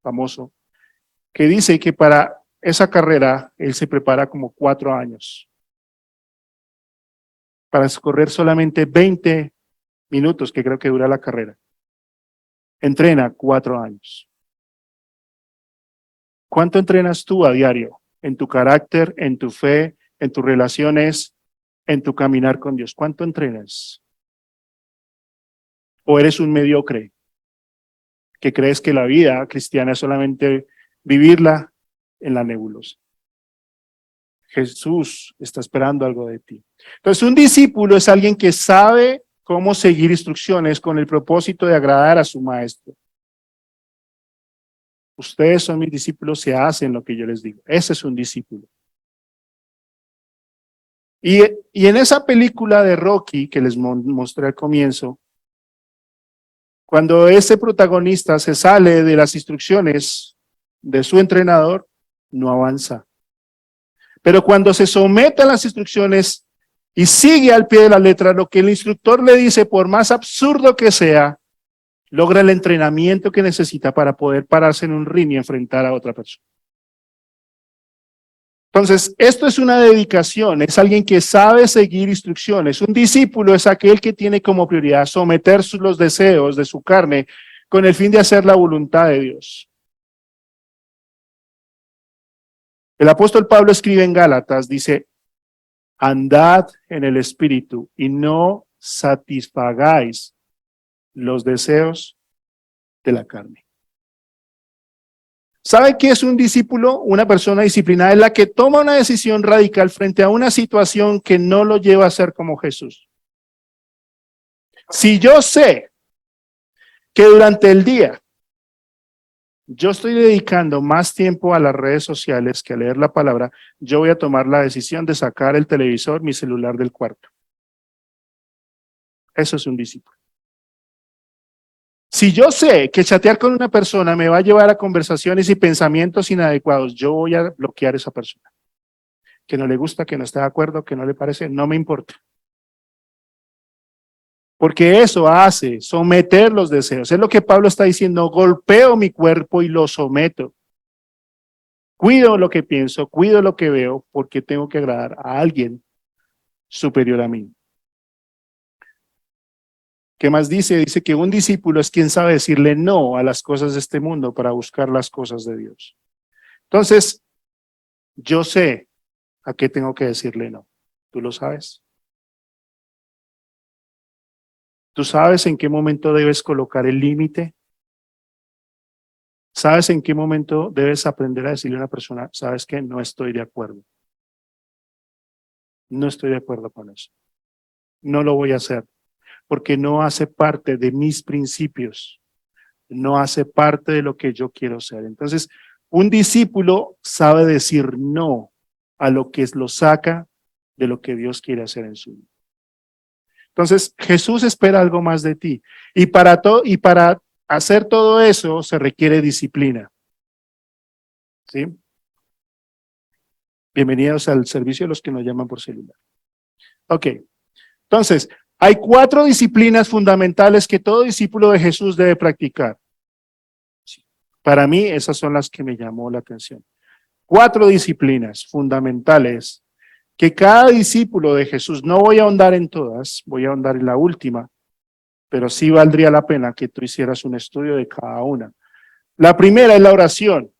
famoso, que dice que para esa carrera él se prepara como 4 años para correr solamente 20 minutos, que creo que dura la carrera. Entrena 4 años. ¿Cuánto entrenas tú a diario? En tu carácter, en tu fe, en tus relaciones, en tu caminar con Dios. ¿Cuánto entrenas? ¿O eres un mediocre que crees que la vida cristiana es solamente vivirla en la nebulosa? Jesús está esperando algo de ti. Entonces, un discípulo es alguien que sabe cómo seguir instrucciones con el propósito de agradar a su maestro. Ustedes son mis discípulos, se hacen lo que yo les digo. Ese es un discípulo. Y en esa película de Rocky que les mostré al comienzo, cuando ese protagonista se sale de las instrucciones de su entrenador, no avanza. Pero cuando se somete a las instrucciones y sigue al pie de la letra lo que el instructor le dice, por más absurdo que sea, logra el entrenamiento que necesita para poder pararse en un ring y enfrentar a otra persona. Entonces, esto es una dedicación, es alguien que sabe seguir instrucciones. Un discípulo es aquel que tiene como prioridad someter los deseos de su carne con el fin de hacer la voluntad de Dios. El apóstol Pablo escribe en Gálatas, dice, andad en el Espíritu y no satisfagáis los deseos de la carne. ¿Sabe qué es un discípulo? Una persona disciplinada es la que toma una decisión radical frente a una situación que no lo lleva a ser como Jesús. Si yo sé que durante el día yo estoy dedicando más tiempo a las redes sociales que a leer la palabra, yo voy a tomar la decisión de sacar el televisor, mi celular del cuarto. Eso es un discípulo. Si yo sé que chatear con una persona me va a llevar a conversaciones y pensamientos inadecuados, yo voy a bloquear a esa persona. Que no le gusta, que no está de acuerdo, que no le parece, no me importa. Porque eso hace someter los deseos. Es lo que Pablo está diciendo, golpeo mi cuerpo y lo someto. Cuido lo que pienso, cuido lo que veo, porque tengo que agradar a alguien superior a mí. ¿Qué más dice? Dice que un discípulo es quien sabe decirle no a las cosas de este mundo para buscar las cosas de Dios. Entonces, yo sé a qué tengo que decirle no. ¿Tú lo sabes? ¿Tú sabes en qué momento debes colocar el límite? ¿Sabes en qué momento debes aprender a decirle a una persona, sabes que no estoy de acuerdo? No estoy de acuerdo con eso. No lo voy a hacer porque no hace parte de mis principios. No hace parte de lo que yo quiero ser. Entonces, un discípulo sabe decir no a lo que lo saca de lo que Dios quiere hacer en su vida. Entonces, Jesús espera algo más de ti. Y para hacer todo eso se requiere disciplina. ¿Sí? Bienvenidos al servicio de los que nos llaman por celular. Ok. Entonces, hay 4 disciplinas fundamentales que todo discípulo de Jesús debe practicar. Para mí, esas son las que me llamó la atención. 4 disciplinas fundamentales que cada discípulo de Jesús, no voy a ahondar en todas, voy a ahondar en la última, pero sí valdría la pena que tú hicieras un estudio de cada una. La primera es la oración.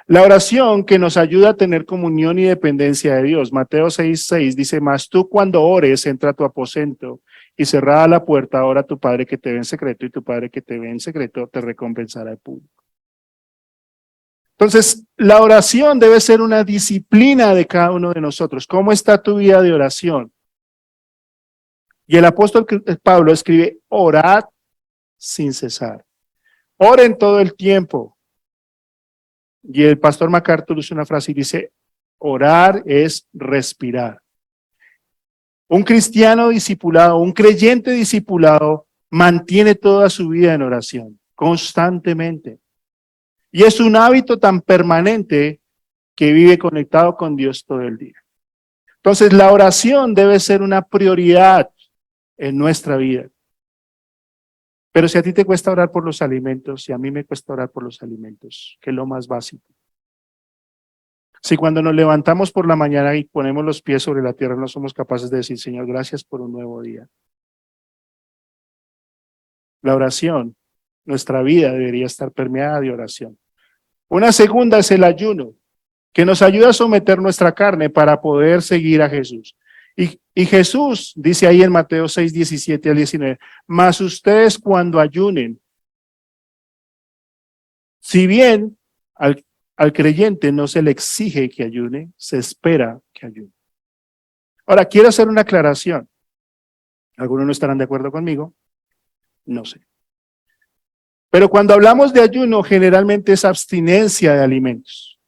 La oración que nos ayuda a tener comunión y dependencia de Dios. Mateo 6:6 dice, mas tú cuando ores, entra a tu aposento y cerrada la puerta, ora a tu Padre que te ve en secreto y tu Padre que te ve en secreto te recompensará en público. Entonces, la oración debe ser una disciplina de cada uno de nosotros. ¿Cómo está tu vida de oración? Y el apóstol Pablo escribe, orad sin cesar. Oren todo el tiempo. Y el pastor MacArthur usa una frase y dice, orar es respirar. Un cristiano discipulado, un creyente discipulado, mantiene toda su vida en oración, constantemente. Y es un hábito tan permanente que vive conectado con Dios todo el día. Entonces, la oración debe ser una prioridad en nuestra vida. Pero si a ti te cuesta orar por los alimentos, y a mí me cuesta orar por los alimentos, que es lo más básico. Si cuando nos levantamos por la mañana y ponemos los pies sobre la tierra, no somos capaces de decir, Señor, gracias por un nuevo día. La oración, nuestra vida debería estar permeada de oración. Una segunda es el ayuno, que nos ayuda a someter nuestra carne para poder seguir a Jesús. Y Jesús dice ahí en Mateo 6:17-19, mas ustedes cuando ayunen, si bien al creyente no se le exige que ayune, se espera que ayune. Ahora, quiero hacer una aclaración. Algunos no estarán de acuerdo conmigo, no sé. Pero cuando hablamos de ayuno, generalmente es abstinencia de alimentos.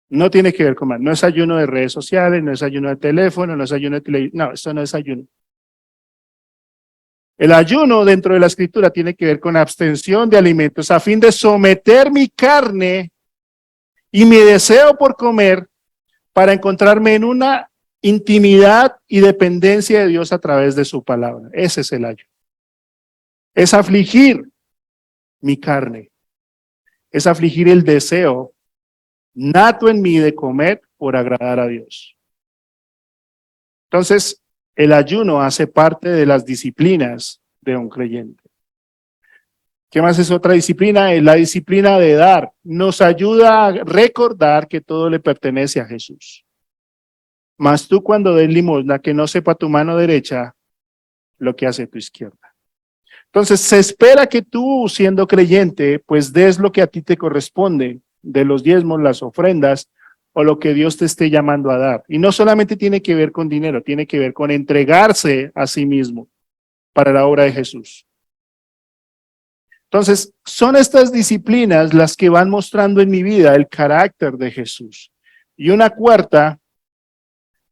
No tiene que ver con más. No es ayuno de redes sociales, no es ayuno de teléfono, no es ayuno de televisión. No, eso no es ayuno. El ayuno dentro de la escritura tiene que ver con abstención de alimentos a fin de someter mi carne y mi deseo por comer para encontrarme en una intimidad y dependencia de Dios a través de su palabra. Ese es el ayuno. Es afligir mi carne. Es afligir el deseo nato en mí de comer por agradar a Dios. Entonces, el ayuno hace parte de las disciplinas de un creyente. ¿Qué más es otra disciplina? Es la disciplina de dar. Nos ayuda a recordar que todo le pertenece a Jesús. Mas tú cuando des limosna, que no sepa tu mano derecha lo que hace tu izquierda. Entonces se espera que tú, siendo creyente, pues des lo que a ti te corresponde, de los diezmos, las ofrendas, o lo que Dios te esté llamando a dar. Y no solamente tiene que ver con dinero, tiene que ver con entregarse a sí mismo para la obra de Jesús. Entonces, son estas disciplinas las que van mostrando en mi vida el carácter de Jesús. Y una cuarta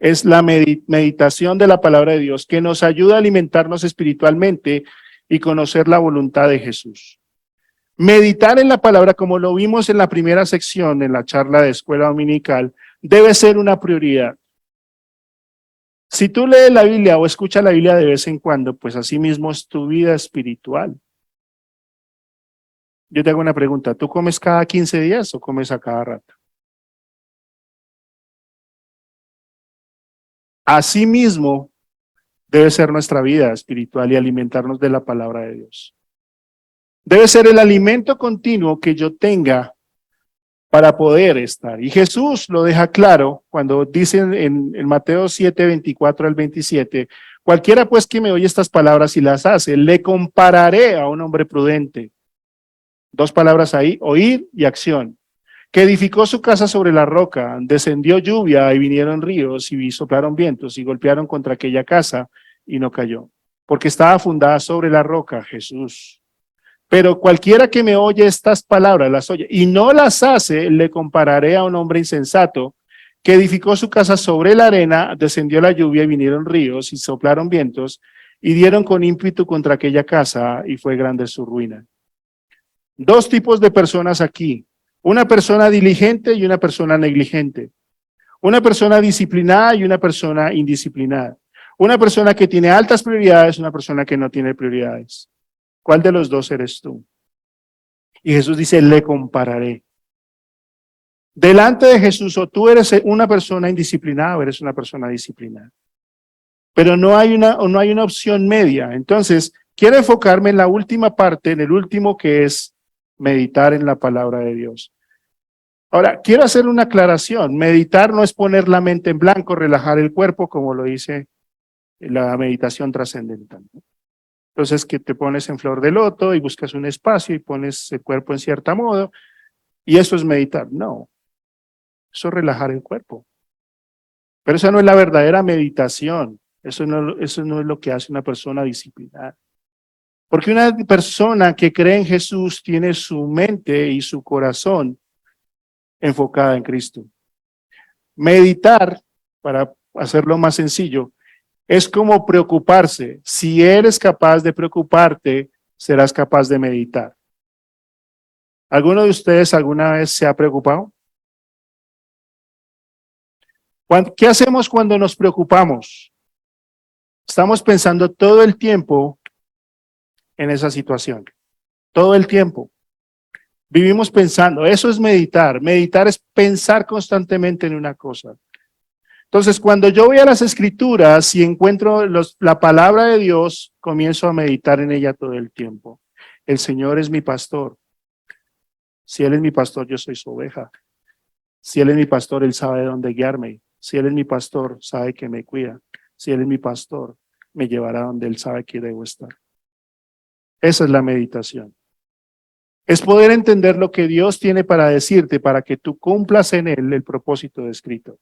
es la meditación de la palabra de Dios, que nos ayuda a alimentarnos espiritualmente y conocer la voluntad de Jesús. Meditar en la palabra, como lo vimos en la primera sección, en la charla de escuela dominical, debe ser una prioridad. Si tú lees la Biblia o escuchas la Biblia de vez en cuando, pues así mismo es tu vida espiritual. Yo te hago una pregunta, ¿tú comes cada 15 días o comes a cada rato? Así mismo debe ser nuestra vida espiritual y alimentarnos de la palabra de Dios. Debe ser el alimento continuo que yo tenga para poder estar. Y Jesús lo deja claro cuando dice en Mateo 7, 24 al 27, cualquiera pues que me oye estas palabras y las hace, le compararé a un hombre prudente. Dos palabras ahí, oír y acción. Que edificó su casa sobre la roca, descendió lluvia y vinieron ríos y soplaron vientos y golpearon contra aquella casa y no cayó, porque estaba fundada sobre la roca, Jesús. Pero cualquiera que me oye estas palabras, las oye y no las hace, le compararé a un hombre insensato que edificó su casa sobre la arena, descendió la lluvia y vinieron ríos y soplaron vientos y dieron con ímpetu contra aquella casa y fue grande su ruina. Dos tipos de personas aquí, una persona diligente y una persona negligente, una persona disciplinada y una persona indisciplinada, una persona que tiene altas prioridades, una persona que no tiene prioridades. ¿Cuál de los dos eres tú? Y Jesús dice, le compararé. Delante de Jesús, o tú eres una persona indisciplinada o eres una persona disciplinada. Pero no hay una opción media. Entonces, quiero enfocarme en la última parte, en el último que es meditar en la palabra de Dios. Ahora, quiero hacer una aclaración. Meditar no es poner la mente en blanco, relajar el cuerpo, como lo dice la meditación trascendental. Entonces, que te pones en flor de loto y buscas un espacio y pones el cuerpo en cierto modo, y eso es meditar. No, eso es relajar el cuerpo. Pero esa no es la verdadera meditación. Eso no es lo que hace una persona disciplinada. Porque una persona que cree en Jesús tiene su mente y su corazón enfocada en Cristo. Meditar, para hacerlo más sencillo, es como preocuparse. Si eres capaz de preocuparte, serás capaz de meditar. ¿Alguno de ustedes alguna vez se ha preocupado? ¿Qué hacemos cuando nos preocupamos? Estamos pensando todo el tiempo en esa situación. Todo el tiempo. Vivimos pensando. Eso es meditar. Meditar es pensar constantemente en una cosa. Entonces, cuando yo voy a las Escrituras y encuentro la palabra de Dios, comienzo a meditar en ella todo el tiempo. El Señor es mi pastor. Si Él es mi pastor, yo soy su oveja. Si Él es mi pastor, Él sabe dónde guiarme. Si Él es mi pastor, sabe que me cuida. Si Él es mi pastor, me llevará donde Él sabe que debo estar. Esa es la meditación. Es poder entender lo que Dios tiene para decirte, para que tú cumplas en Él el propósito descrito.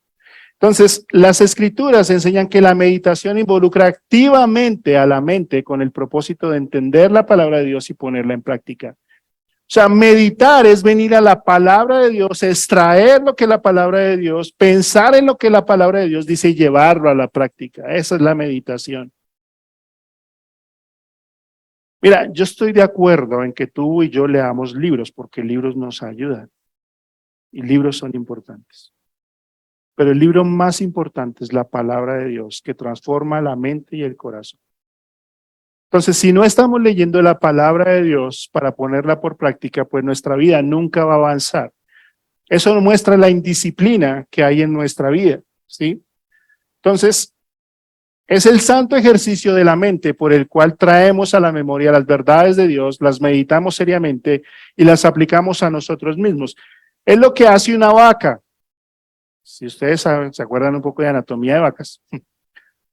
Entonces, las Escrituras enseñan que la meditación involucra activamente a la mente con el propósito de entender la palabra de Dios y ponerla en práctica. O sea, meditar es venir a la palabra de Dios, extraer lo que la palabra de Dios, pensar en lo que la palabra de Dios dice y llevarlo a la práctica. Esa es la meditación. Mira, yo estoy de acuerdo en que tú y yo leamos libros porque libros nos ayudan y libros son importantes. Pero el libro más importante es la palabra de Dios que transforma la mente y el corazón. Entonces, si no estamos leyendo la palabra de Dios para ponerla por práctica, pues nuestra vida nunca va a avanzar. Eso muestra la indisciplina que hay en nuestra vida, ¿sí? Entonces, Es el santo ejercicio de la mente por el cual traemos a la memoria las verdades de Dios, las meditamos seriamente y las aplicamos a nosotros mismos. Es lo que hace una vaca. Si ustedes saben, se acuerdan un poco de anatomía de vacas,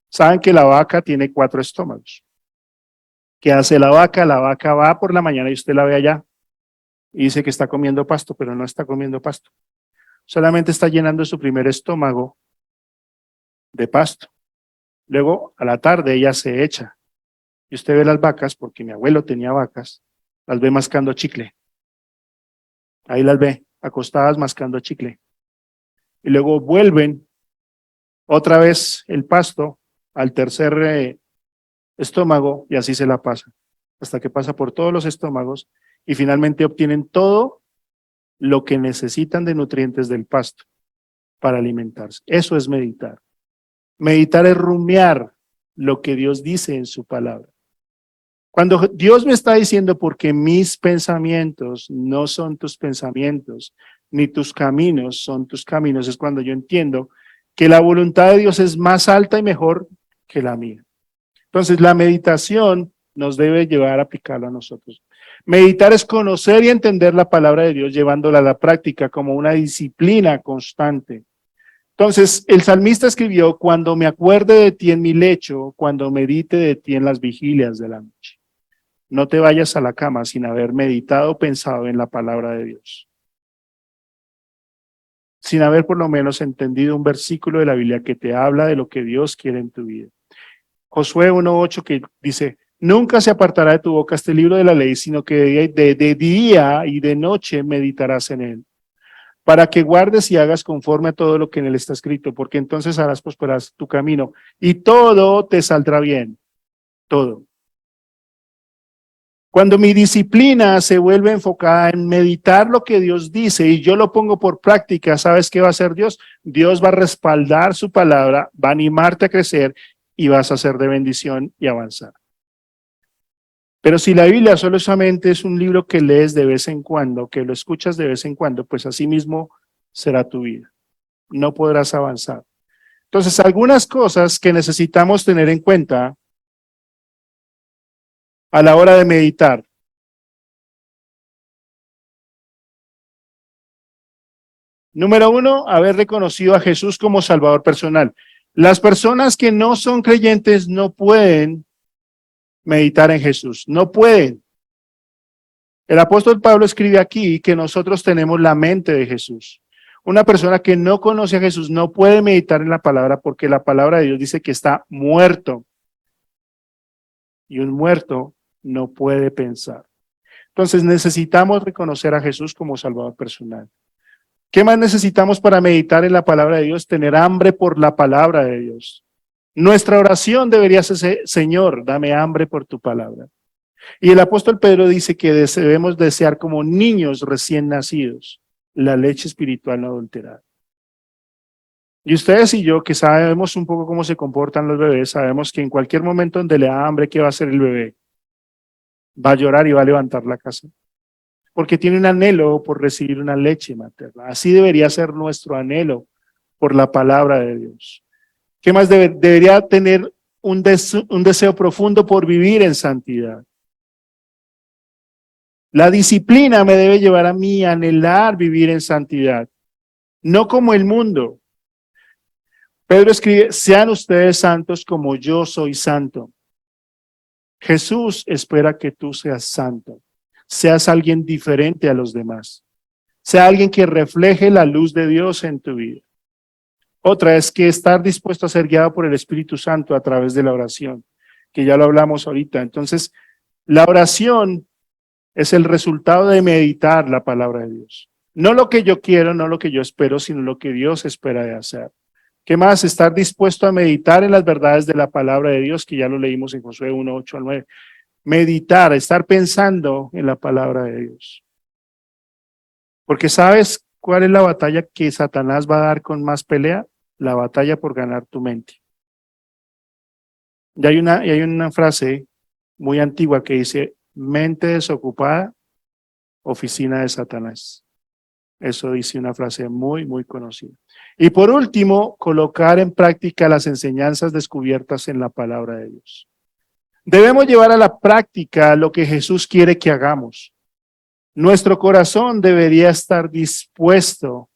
saben que la vaca tiene 4 estómagos. ¿Qué hace la vaca? La vaca va por la mañana y usted la ve allá y dice que está comiendo pasto, pero no está comiendo pasto. Solamente está llenando su primer estómago de pasto. Luego, a la tarde, ella se echa. Y usted ve las vacas, porque mi abuelo tenía vacas, las ve mascando chicle. Ahí las ve, acostadas mascando chicle. Y luego vuelven otra vez el pasto al tercer estómago y así se la pasa, hasta que pasa por todos los estómagos y finalmente obtienen todo lo que necesitan de nutrientes del pasto para alimentarse. Eso es meditar. Meditar es rumiar lo que Dios dice en su palabra. Cuando Dios me está diciendo, porque mis pensamientos no son tus pensamientos, ni tus caminos son tus caminos, es cuando yo entiendo que la voluntad de Dios es más alta y mejor que la mía. Entonces, la meditación nos debe llevar a aplicarlo a nosotros. Meditar es conocer y entender la palabra de Dios, llevándola a la práctica como una disciplina constante. Entonces, el salmista escribió, cuando me acuerde de ti en mi lecho, cuando medite de ti en las vigilias de la noche. No te vayas a la cama sin haber meditado o pensado en la palabra de Dios. Sin haber por lo menos entendido un versículo de la Biblia que te habla de lo que Dios quiere en tu vida. Josué 1:8 que dice, nunca se apartará de tu boca este libro de la ley, sino que de día y de noche meditarás en él, para que guardes y hagas conforme a todo lo que en él está escrito, porque entonces harás prosperar tu camino y todo te saldrá bien, todo. Cuando mi disciplina se vuelve enfocada en meditar lo que Dios dice y yo lo pongo por práctica, ¿sabes qué va a hacer Dios? Dios va a respaldar su palabra, va a animarte a crecer y vas a ser de bendición y avanzar. Pero si la Biblia solamente es un libro que lees de vez en cuando, que lo escuchas de vez en cuando, pues así mismo será tu vida. No podrás avanzar. Entonces, algunas cosas que necesitamos tener en cuenta a la hora de meditar. Número 1, haber reconocido a Jesús como Salvador personal. Las personas que no son creyentes no pueden meditar en Jesús, no pueden. El apóstol Pablo escribe aquí que nosotros tenemos la mente de Jesús. Una persona que no conoce a Jesús no puede meditar en la palabra porque la palabra de Dios dice que está muerto. Y un muerto no puede pensar. Entonces necesitamos reconocer a Jesús como Salvador personal. ¿Qué más necesitamos para meditar en la palabra de Dios? Tener hambre por la palabra de Dios. Nuestra oración debería ser, Señor, dame hambre por tu palabra. Y el apóstol Pedro dice que debemos desear como niños recién nacidos la leche espiritual no adulterada. Y ustedes y yo, que sabemos un poco cómo se comportan los bebés, sabemos que en cualquier momento donde le da hambre, ¿qué va a hacer el bebé? Va a llorar y va a levantar la casa. Porque tiene un anhelo por recibir una leche materna. Así debería ser nuestro anhelo por la palabra de Dios. ¿Qué más debería tener un deseo profundo por vivir en santidad? La disciplina me debe llevar a mí a anhelar vivir en santidad, no como el mundo. Pedro escribe, sean ustedes santos como yo soy santo. Jesús espera que tú seas santo, seas alguien diferente a los demás, sea alguien que refleje la luz de Dios en tu vida. Otra es que estar dispuesto a ser guiado por el Espíritu Santo a través de la oración, que ya lo hablamos ahorita. Entonces, la oración es el resultado de meditar la palabra de Dios. No lo que yo quiero, no lo que yo espero, sino lo que Dios espera de hacer. ¿Qué más? Estar dispuesto a meditar en las verdades de la palabra de Dios, que ya lo leímos en Josué 1:8-9. Meditar, estar pensando en la palabra de Dios. Porque ¿sabes cuál es la batalla que Satanás va a dar con más pelea? La batalla por ganar tu mente. Y hay una frase muy antigua que dice, mente desocupada, oficina de Satanás. Eso dice una frase muy, muy conocida. Y por último, colocar en práctica las enseñanzas descubiertas en la palabra de Dios. Debemos llevar a la práctica lo que Jesús quiere que hagamos. Nuestro corazón debería estar dispuesto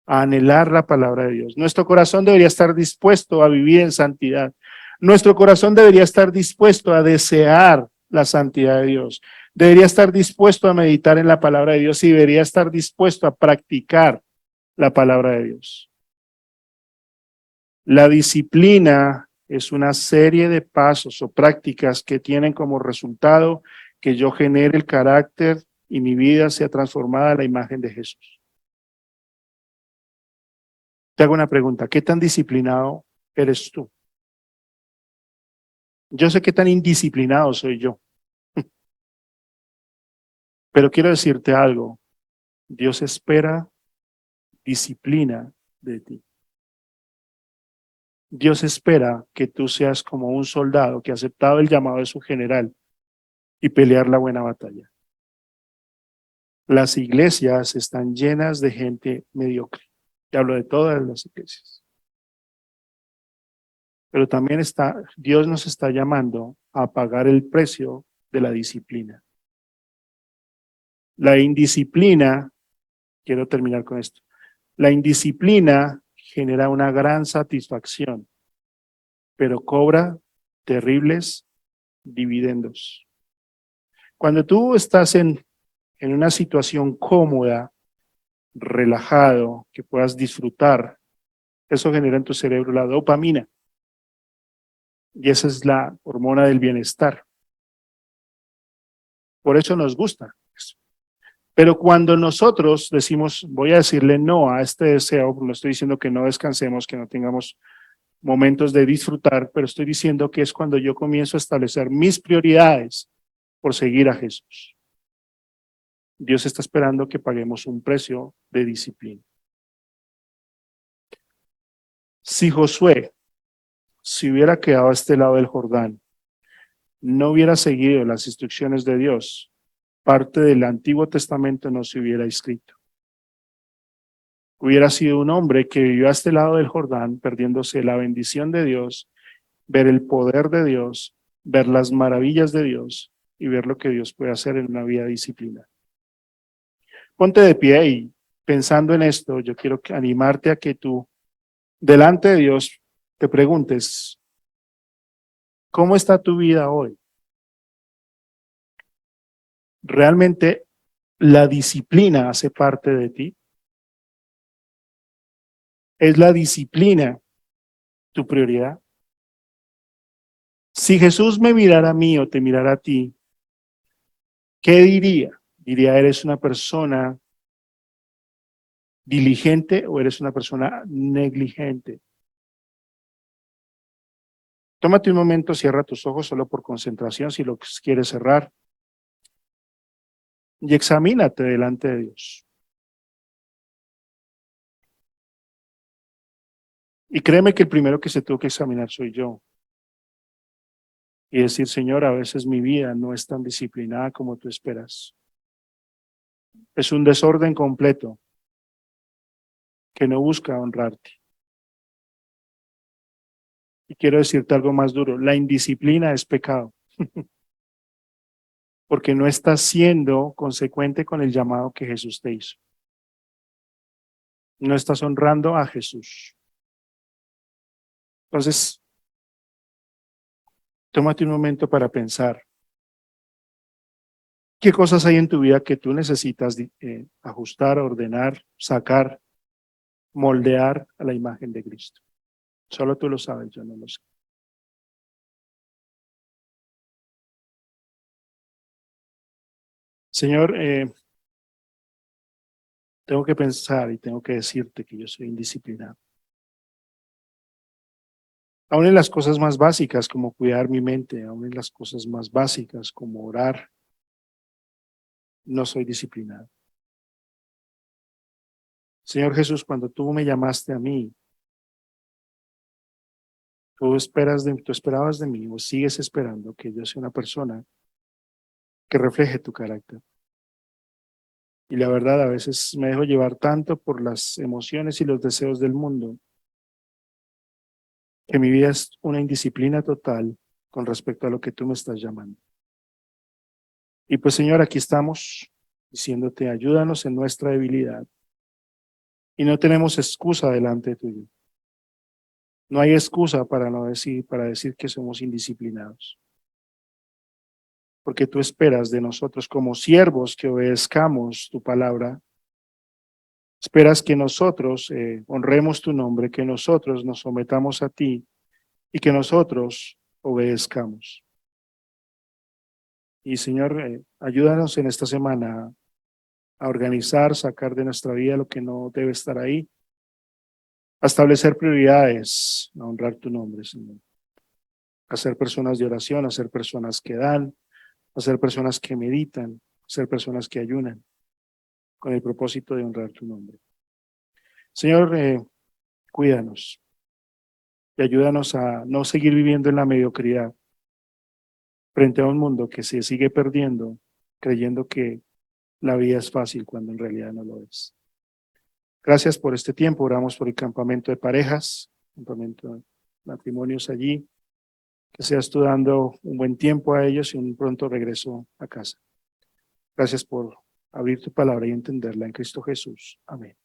a anhelar la palabra de Dios. Nuestro corazón debería estar dispuesto a vivir en santidad. Nuestro corazón debería estar dispuesto a desear la santidad de Dios. Debería estar dispuesto a meditar en la palabra de Dios y debería estar dispuesto a practicar la palabra de Dios. La disciplina es una serie de pasos o prácticas que tienen como resultado que yo genere el carácter y mi vida sea transformada a la imagen de Jesús. Te hago una pregunta, ¿qué tan disciplinado eres tú? Yo sé qué tan indisciplinado soy yo, pero quiero decirte algo, Dios espera disciplina de ti. Dios espera que tú seas como un soldado que ha aceptado el llamado de su general y pelear la buena batalla. Las iglesias están llenas de gente mediocre. Te hablo de todas las iglesias. Pero también Dios nos está llamando a pagar el precio de la disciplina. La indisciplina, quiero terminar con esto, la indisciplina genera una gran satisfacción, pero cobra terribles dividendos. Cuando tú estás en una situación cómoda, relajado, que puedas disfrutar, eso genera en tu cerebro la dopamina. Y esa es la hormona del bienestar. Por eso nos gusta. Pero cuando nosotros decimos, voy a decirle no a este deseo, no estoy diciendo que no descansemos, que no tengamos momentos de disfrutar, pero estoy diciendo que es cuando yo comienzo a establecer mis prioridades por seguir a Jesús. Dios está esperando que paguemos un precio de disciplina. Si Josué se hubiera quedado a este lado del Jordán, no hubiera seguido las instrucciones de Dios, parte del Antiguo Testamento no se hubiera escrito. Hubiera sido un hombre que vivió a este lado del Jordán, perdiéndose la bendición de Dios, ver el poder de Dios, ver las maravillas de Dios y ver lo que Dios puede hacer en una vida disciplinada. Ponte de pie y pensando en esto, yo quiero animarte a que tú, delante de Dios, te preguntes, ¿cómo está tu vida hoy? ¿Realmente la disciplina hace parte de ti? ¿Es la disciplina tu prioridad? Si Jesús me mirara a mí o te mirara a ti, ¿qué diría? Diría, ¿eres una persona diligente o eres una persona negligente? Tómate un momento, cierra tus ojos solo por concentración si lo quieres cerrar y examínate delante de Dios. Y créeme que el primero que se tuvo que examinar soy yo. Y decir, Señor, a veces mi vida no es tan disciplinada como tú esperas. Es un desorden completo que no busca honrarte. Y quiero decirte algo más duro, la indisciplina es pecado, porque no estás siendo consecuente con el llamado que Jesús te hizo. No estás honrando a Jesús. Entonces, tómate un momento para pensar, ¿qué cosas hay en tu vida que tú necesitas ajustar, ordenar, sacar, moldear a la imagen de Cristo? Solo tú lo sabes, yo no lo sé. Señor, tengo que pensar y tengo que decirte que yo soy indisciplinado. Aún en las cosas más básicas como cuidar mi mente, aún en las cosas más básicas como orar, no soy disciplinado. Señor Jesús, cuando tú me llamaste a mí, tú esperabas de mí o sigues esperando que yo sea una persona que refleje tu carácter. Y la verdad, a veces me dejo llevar tanto por las emociones y los deseos del mundo, que mi vida es una indisciplina total con respecto a lo que tú me estás llamando. Y pues Señor, aquí estamos diciéndote, ayúdanos en nuestra debilidad. Y no tenemos excusa delante tuyo. No hay excusa para decir que somos indisciplinados. Porque tú esperas de nosotros como siervos que obedezcamos tu palabra. Esperas que nosotros honremos tu nombre, que nosotros nos sometamos a ti y que nosotros obedezcamos. Y Señor, ayúdanos en esta semana a organizar, sacar de nuestra vida lo que no debe estar ahí, a establecer prioridades, a honrar tu nombre, Señor. A ser personas de oración, a ser personas que dan, a ser personas que meditan, a ser personas que ayunan, con el propósito de honrar tu nombre. Señor, cuídanos y ayúdanos a no seguir viviendo en la mediocridad frente a un mundo que se sigue perdiendo, creyendo que la vida es fácil cuando en realidad no lo es. Gracias por este tiempo. Oramos por el campamento de parejas, campamento de matrimonios allí. Que seas tú dando un buen tiempo a ellos y un pronto regreso a casa. Gracias por abrir tu palabra y entenderla en Cristo Jesús. Amén.